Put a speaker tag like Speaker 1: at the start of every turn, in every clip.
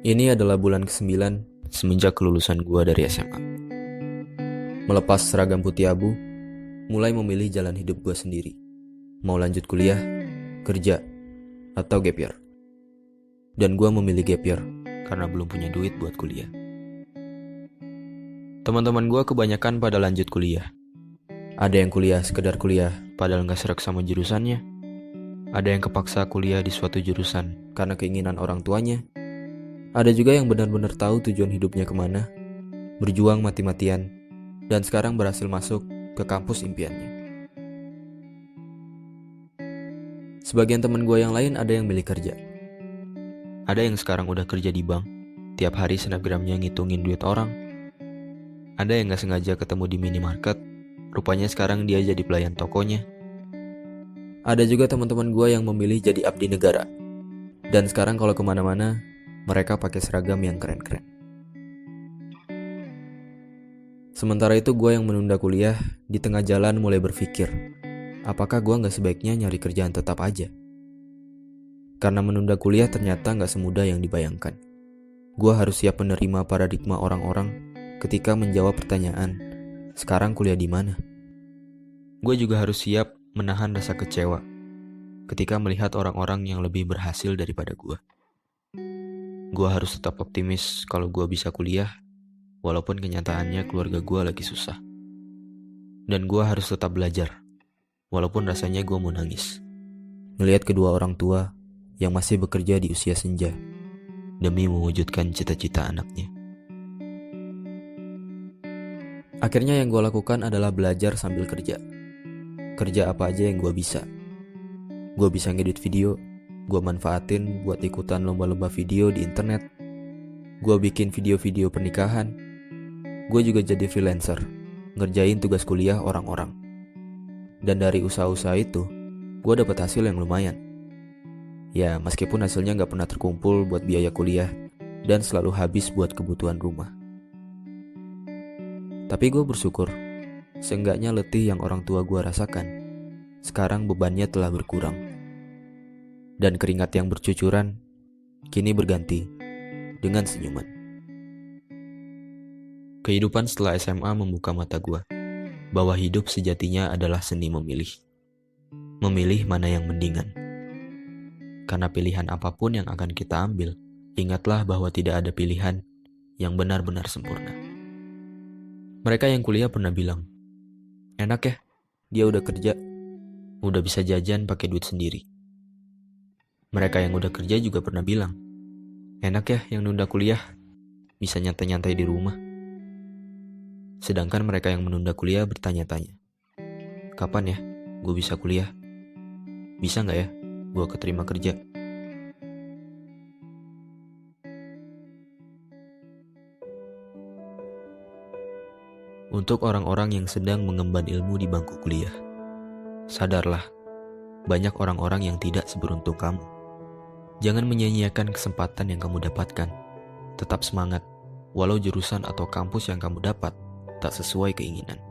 Speaker 1: Ini adalah bulan ke-9 semenjak kelulusan gua dari SMA. Melepas seragam putih abu, mulai memilih jalan hidup gua sendiri. Mau lanjut kuliah, kerja, atau gap year. Dan gua memilih gap year karena belum punya duit buat kuliah. Teman-teman gua kebanyakan pada lanjut kuliah. Ada yang kuliah sekedar kuliah padahal gak serak sama jurusannya. Ada yang kepaksa kuliah di suatu jurusan karena keinginan orang tuanya. Ada juga yang benar-benar tahu tujuan hidupnya kemana, berjuang mati-matian, dan sekarang berhasil masuk ke kampus impiannya. Sebagian teman gue yang lain ada yang milih kerja. Ada yang sekarang udah kerja di bank, tiap hari snapgramnya ngitungin duit orang. Ada yang gak sengaja ketemu di minimarket, rupanya sekarang dia jadi pelayan tokonya. Ada juga teman-teman gue yang memilih jadi abdi negara, dan sekarang kalau kemana-mana, mereka pakai seragam yang keren-keren. Sementara itu gue yang menunda kuliah di tengah jalan mulai berpikir, apakah gue gak sebaiknya nyari kerjaan tetap aja? Karena menunda kuliah ternyata gak semudah yang dibayangkan. Gue harus siap menerima paradigma orang-orang ketika menjawab pertanyaan, sekarang kuliah di mana? Gue juga harus siap menahan rasa kecewa ketika melihat orang-orang yang lebih berhasil daripada gue. Gue harus tetap optimis kalau gue bisa kuliah, walaupun kenyataannya keluarga gue lagi susah. Dan gue harus tetap belajar, walaupun rasanya gue mau nangis. Melihat kedua orang tua yang masih bekerja di usia senja, demi mewujudkan cita-cita anaknya. Akhirnya yang gue lakukan adalah belajar sambil kerja. Kerja apa aja yang gue bisa. Gue bisa ngedit video, gue manfaatin buat ikutan lomba-lomba video di internet. Gue bikin video-video pernikahan. Gue juga jadi freelancer, ngerjain tugas kuliah orang-orang. Dan dari usaha-usaha itu, gue dapat hasil yang lumayan. Ya, meskipun hasilnya gak pernah terkumpul buat biaya kuliah dan selalu habis buat kebutuhan rumah. Tapi gue bersyukur, seenggaknya letih yang orang tua gue rasakan, sekarang bebannya telah berkurang. Dan keringat yang bercucuran kini berganti dengan senyuman. Kehidupan setelah SMA membuka mata gue bahwa hidup sejatinya adalah seni memilih. Memilih mana yang mendingan. Karena pilihan apapun yang akan kita ambil, ingatlah bahwa tidak ada pilihan yang benar-benar sempurna. Mereka yang kuliah pernah bilang, enak ya, dia udah kerja, udah bisa jajan pakai duit sendiri. Mereka yang udah kerja juga pernah bilang, enak ya yang nunda kuliah, bisa nyantai-nyantai di rumah. Sedangkan mereka yang menunda kuliah bertanya-tanya, kapan ya gue bisa kuliah? Bisa gak ya gue keterima kerja? Untuk orang-orang yang sedang mengemban ilmu di bangku kuliah, sadarlah, banyak orang-orang yang tidak seberuntung kamu. Jangan menyia-nyiakan kesempatan yang kamu dapatkan. Tetap semangat, walau jurusan atau kampus yang kamu dapat tak sesuai keinginan.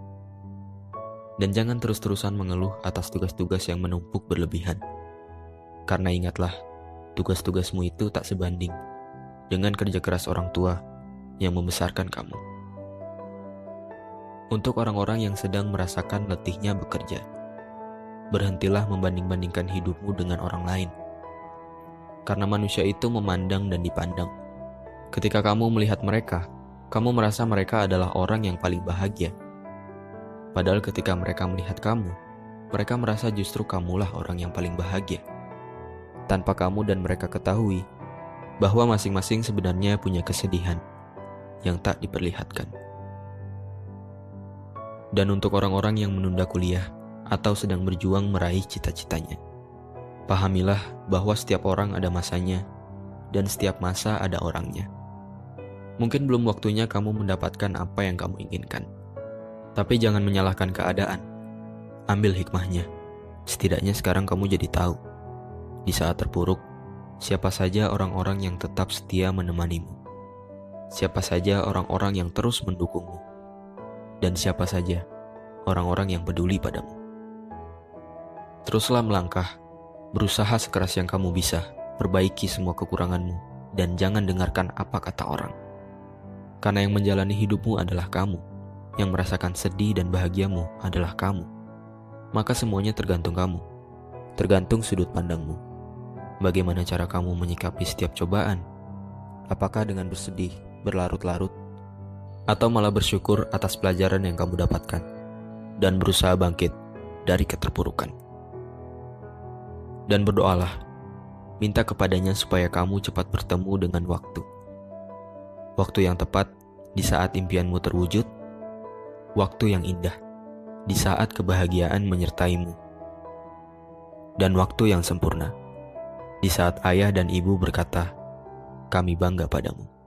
Speaker 1: Dan jangan terus-terusan mengeluh atas tugas-tugas yang menumpuk berlebihan. Karena ingatlah, tugas-tugasmu itu tak sebanding dengan kerja keras orang tua yang membesarkan kamu. Untuk orang-orang yang sedang merasakan letihnya bekerja, berhentilah membanding-bandingkan hidupmu dengan orang lain. Karena manusia itu memandang dan dipandang. Ketika kamu melihat mereka, kamu merasa mereka adalah orang yang paling bahagia. Padahal ketika mereka melihat kamu, mereka merasa justru kamulah orang yang paling bahagia. Tanpa kamu dan mereka ketahui bahwa masing-masing sebenarnya punya kesedihan yang tak diperlihatkan. Dan untuk orang-orang yang menunda kuliah atau sedang berjuang meraih cita-citanya, pahamilah bahwa setiap orang ada masanya dan setiap masa ada orangnya. Mungkin belum waktunya kamu mendapatkan apa yang kamu inginkan. Tapi jangan menyalahkan keadaan. Ambil hikmahnya. Setidaknya sekarang kamu jadi tahu. Di saat terpuruk, siapa saja orang-orang yang tetap setia menemanimu. Siapa saja orang-orang yang terus mendukungmu. Dan siapa saja orang-orang yang peduli padamu. Teruslah melangkah. Berusaha sekeras yang kamu bisa, perbaiki semua kekuranganmu, dan jangan dengarkan apa kata orang. Karena yang menjalani hidupmu adalah kamu, yang merasakan sedih dan bahagiamu adalah kamu. Maka semuanya tergantung kamu, tergantung sudut pandangmu. Bagaimana cara kamu menyikapi setiap cobaan? Apakah dengan bersedih, berlarut-larut, atau malah bersyukur atas pelajaran yang kamu dapatkan, dan berusaha bangkit dari keterpurukan? Dan berdoalah, minta kepadanya supaya kamu cepat bertemu dengan waktu. Waktu yang tepat di saat impianmu terwujud, waktu yang indah di saat kebahagiaan menyertaimu, dan waktu yang sempurna di saat ayah dan ibu berkata, "Kami bangga padamu."